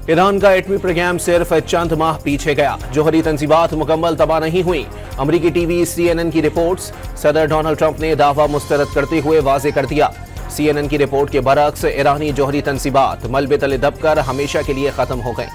Iran का एटमी programme सिर्फ चंद माह पीछे गया। जोहरी तंजीबात मुकम्मल तबाह नहीं हुई। अमरीकी टीवी CNN की रिपोर्ट्स। सदर डोनाल्ड ट्रंप ने दावा मुस्तरद करते हुए वाजे कर दिया। CNN की रिपोर्ट के बरक्स ईरानी जोहरी तंजीबात मलबे तले दबकर हमेशा के लिए खत्म हो गई।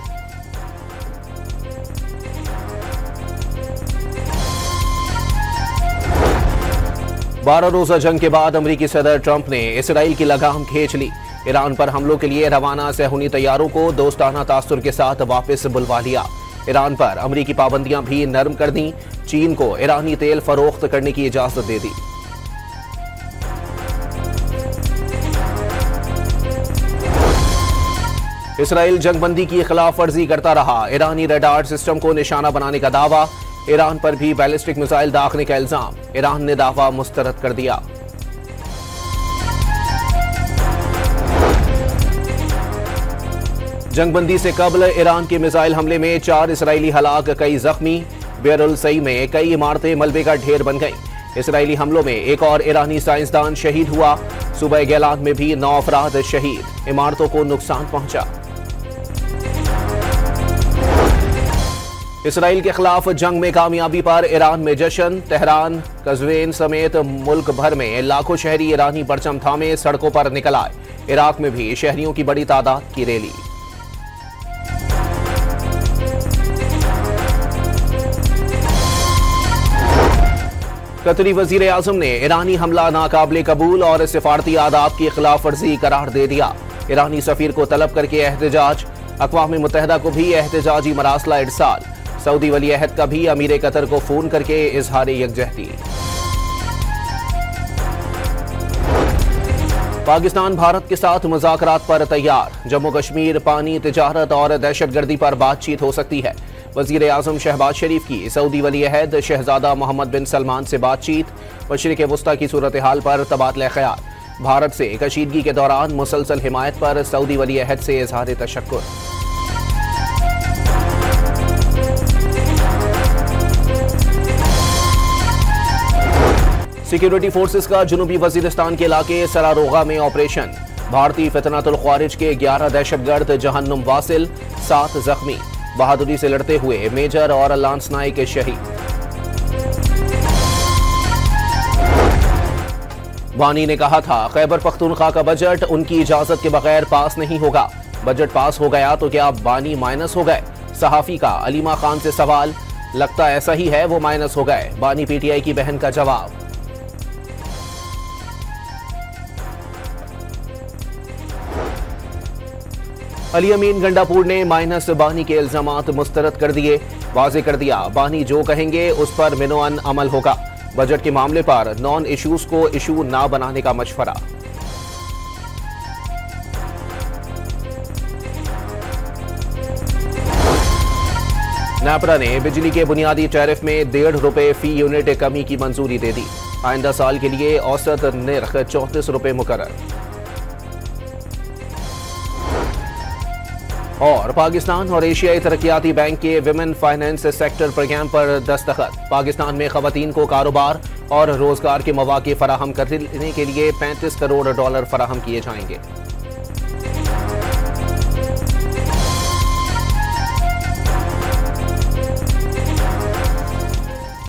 बारह रोजा जंग के बाद अमरीकी सदर ट्रंप ने इसराइल की लगाम खींच ली। ईरान पर हमलों के लिए रवाना सहूनी तैयारों को दोस्ताना तासुर के साथ वापस बुलवा लिया। ईरान पर अमरीकी पाबंदियां भी नरम कर दी। चीन को ईरानी तेल फरोख्त करने की इजाजत दे दी। इसराइल जंगबंदी की खिलाफ वर्जी करता रहा। ईरानी रडार सिस्टम को निशाना बनाने का दावा। ईरान पर भी बैलिस्टिक मिसाइल दागने का इल्जाम। ईरान ने दावा मुस्तरद कर दिया। जंगबंदी से कबल ईरान के मिसाइल हमले में 4 इसराइली हलाक, कई जख्मी। बेरुल सई में कई इमारतें मलबे का ढेर बन गईं। इसराइली हमलों में एक और ईरानी साइंसदान शहीद हुआ। सूबा गैलान में भी 9 अफराद शहीद। इमारतों को नुकसान पहुंचा। इसराइल के खिलाफ जंग में कामयाबी पर ईरान में जश्न। तेहरान, कज़वीन समेत मुल्क भर में लाखों शहरी ईरानी परचम थामे सड़कों पर निकल आए। इराक में भी शहरियों की बड़ी तादाद की रैली। कतरी वजीर आजम ने ईरानी हमला नाकाबिले कबूल और सिफारती आदाब की खिलाफ वर्जी करार दे दिया। ईरानी सफीर को तलब करके एहतजाज। अक़वाम मुत्तहिदा को भी एहतजाजी मरासला इरसाल। सऊदी वली अहद का भी अमीर कतर को फोन करके इजहार यकजहती। पाकिस्तान भारत के साथ मुज़ाकरात पर तैयार। जम्मू कश्मीर, पानी, तिजारत और दहशतगर्दी पर बातचीत हो सकती है। वज़ीर आज़म शहबाज शरीफ की सऊदी वली अहद शहजादा मोहम्मद बिन सलमान से बातचीत। मशरिक़ वस्ता की सूरत हाल पर तबादला ख्याल। भारत से कशीदगी के दौरान मुसलसल हिमायत पर सऊदी वली अहद से इजहार तशक्कुर। सिक्योरिटी फोर्सेस का जुनूबी वजीरिस्तान के इलाके सरारोगा में ऑपरेशन। भारतीय फितनातुल ख्वारिज के 11 दहशतगर्द जहन्नुम वासिल, 7 जख्मी। बहादुरी से लड़ते हुए मेजर और लांस नाइक शहीद। वानी ने कहा था खैबर पख्तूनख्वा का बजट उनकी इजाजत के बगैर पास नहीं होगा। बजट पास हो गया तो क्या बानी माइनस हो गए? सहाफी का अलीमा खान से सवाल। लगता ऐसा ही है, वो माइनस हो गए। बानी PTI की बहन का जवाब। अली अमीन गंडापुर ने माइनस बानी के इल्जामात मुस्तरद कर दिए। वाजे कर दिया बानी जो कहेंगे उस पर मिनोअन अमल होगा। बजट के मामले पर नॉन इश्यूज को इशू ना बनाने का मशवरा। नेपरा ने बिजली के बुनियादी टैरिफ में ₹1.5 फी यूनिट कमी की मंजूरी दे दी। आइंदा साल के लिए औसत निर्ख ₹34 मुकर्रर। और पाकिस्तान और एशियाई तरक्याती बैंक के विमेन फाइनेंस सेक्टर प्रोग्राम पर दस्तखत। पाकिस्तान में खवातीन को कारोबार और रोजगार के मौके फराहम करने के लिए $35 करोड़ फराहम किए जाएंगे।